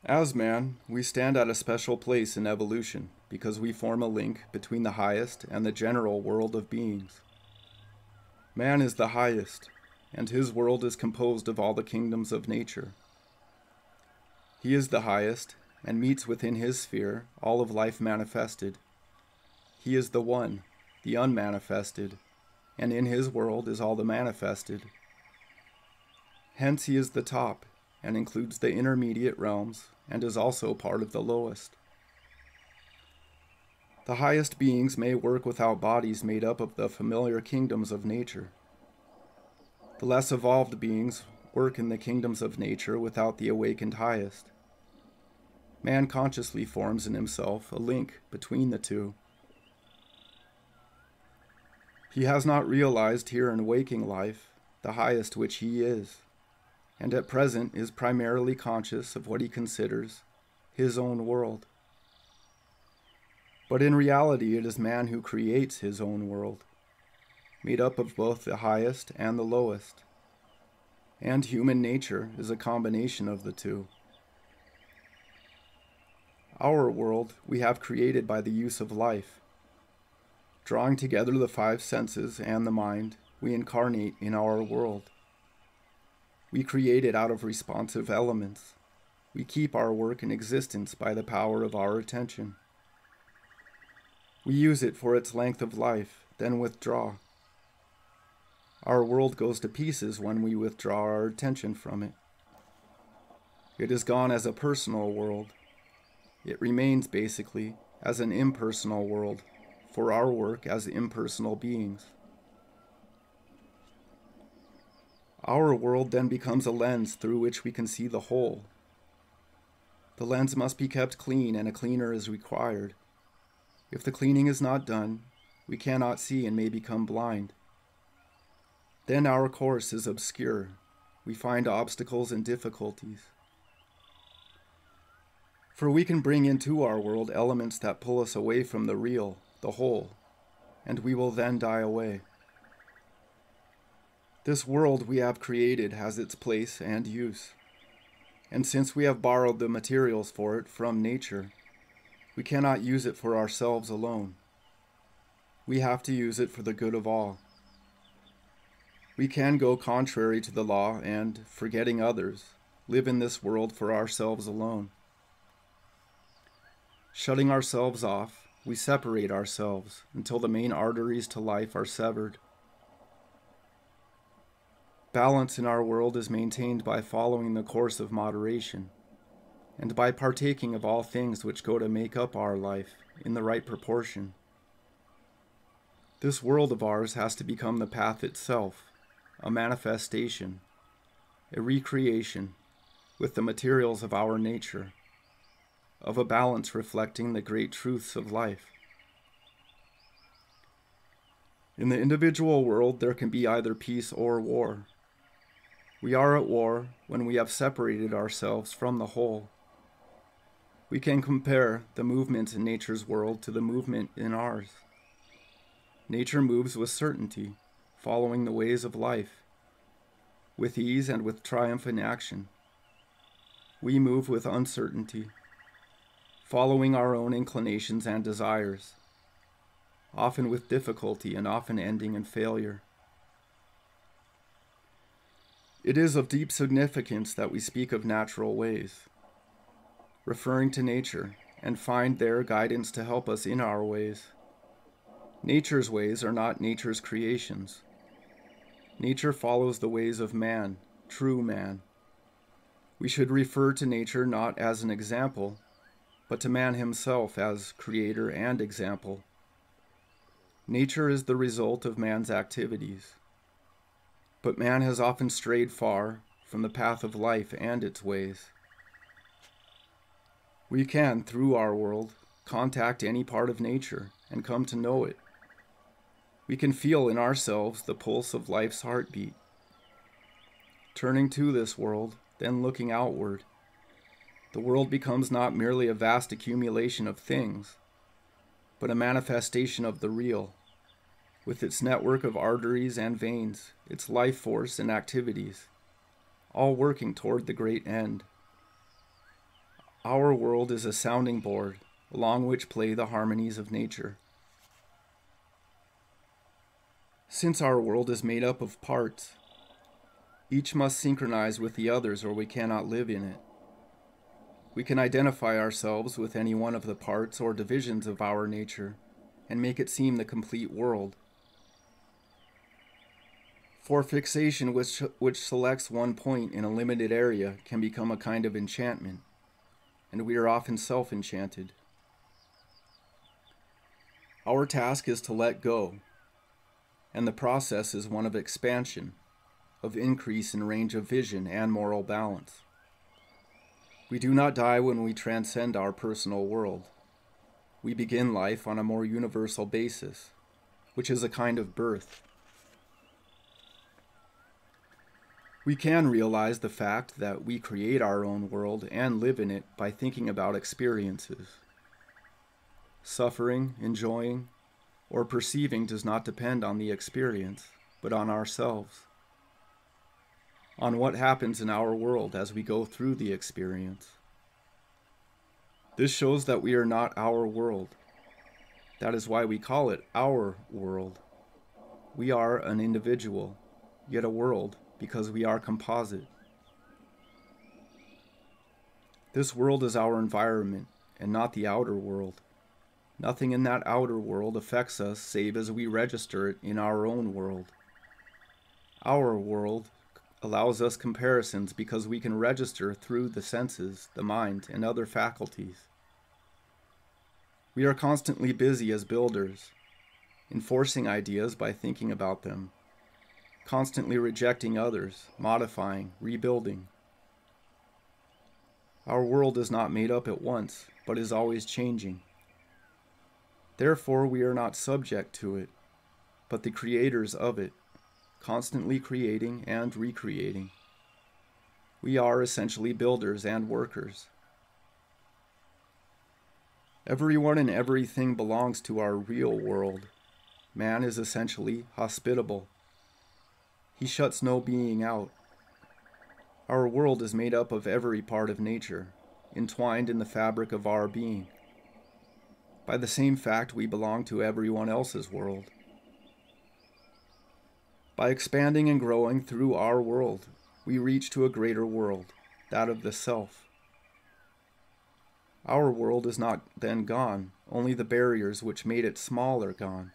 As man, we stand at a special place in evolution because we form a link between the highest and the general world of beings. Man is the highest, and his world is composed of all the kingdoms of nature. He is the highest, and meets within his sphere all of life manifested. He is the one, the unmanifested, and in his world is all the manifested. Hence he is the top, and includes the intermediate realms, and is also part of the lowest. The highest beings may work without bodies made up of the familiar kingdoms of nature. The less evolved beings work in the kingdoms of nature without the awakened highest. Man consciously forms in himself a link between the two. He has not realized here in waking life the highest which he is, and at present is primarily conscious of what he considers his own world. But in reality, it is man who creates his own world, made up of both the highest and the lowest, and human nature is a combination of the two. Our world we have created by the use of life. Drawing together the five senses and the mind, we incarnate in our world. We create it out of responsive elements. We keep our work in existence by the power of our attention. We use it for its length of life, then withdraw. Our world goes to pieces when we withdraw our attention from it. It is gone as a personal world. It remains basically as an impersonal world for our work as impersonal beings. Our world then becomes a lens through which we can see the whole. The lens must be kept clean, and a cleaner is required. If the cleaning is not done, we cannot see and may become blind. Then our course is obscure. We find obstacles and difficulties. For we can bring into our world elements that pull us away from the real, the whole, and we will then die away. This world we have created has its place and use, and since we have borrowed the materials for it from nature, we cannot use it for ourselves alone. We have to use it for the good of all. We can go contrary to the law and, forgetting others, live in this world for ourselves alone. Shutting ourselves off, we separate ourselves until the main arteries to life are severed. Balance in our world is maintained by following the course of moderation, and by partaking of all things which go to make up our life in the right proportion. This world of ours has to become the path itself, a manifestation, a recreation, with the materials of our nature, of a balance reflecting the great truths of life. In the individual world, there can be either peace or war. We are at war when we have separated ourselves from the whole. We can compare the movement in nature's world to the movement in ours. Nature moves with certainty, following the ways of life, with ease and with triumphant action. We move with uncertainty, following our own inclinations and desires, often with difficulty and often ending in failure. It is of deep significance that we speak of natural ways, referring to nature, and find there guidance to help us in our ways. Nature's ways are not nature's creations. Nature follows the ways of man, true man, We should refer to nature not as an example, but to man himself as creator and example. Nature is the result of man's activities, but man has often strayed far from the path of life and its ways. We can, through our world, contact any part of nature and come to know it. We can feel in ourselves the pulse of life's heartbeat. Turning to this world, then looking outward, the world becomes not merely a vast accumulation of things, but a manifestation of the real, with its network of arteries and veins, its life force and activities, all working toward the great end. Our world is a sounding board along which play the harmonies of nature. Since our world is made up of parts, each must synchronize with the others or we cannot live in it. We can identify ourselves with any one of the parts or divisions of our nature and make it seem the complete world. For fixation which selects one point in a limited area can become a kind of enchantment, and we are often self-enchanted. Our task is to let go, and the process is one of expansion, of increase in range of vision and moral balance. We do not die when we transcend our personal world. We begin life on a more universal basis, which is a kind of birth. We can realize the fact that we create our own world and live in it by thinking about experiences. Suffering, enjoying, or perceiving does not depend on the experience, but on ourselves, on what happens in our world as we go through the experience. This shows that we are not our world. That is why we call it our world. We are an individual, yet a world, because we are composite. This world is our environment, and not the outer world. Nothing in that outer world affects us save as we register it in our own world. Our world allows us comparisons because we can register through the senses, the mind, and other faculties. We are constantly busy as builders, enforcing ideas by thinking about them, constantly rejecting others, modifying, rebuilding. Our world is not made up at once, but is always changing. Therefore, we are not subject to it, but the creators of it, constantly creating and recreating. We are essentially builders and workers. Everyone and everything belongs to our real world. Man is essentially hospitable. He shuts no being out. Our world is made up of every part of nature, entwined in the fabric of our being. By the same fact, we belong to everyone else's world. By expanding and growing through our world, we reach to a greater world, that of the self. Our world is not then gone, only the barriers which made it small are gone.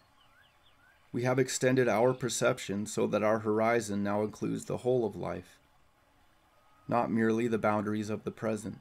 We have extended our perception so that our horizon now includes the whole of life, not merely the boundaries of the present.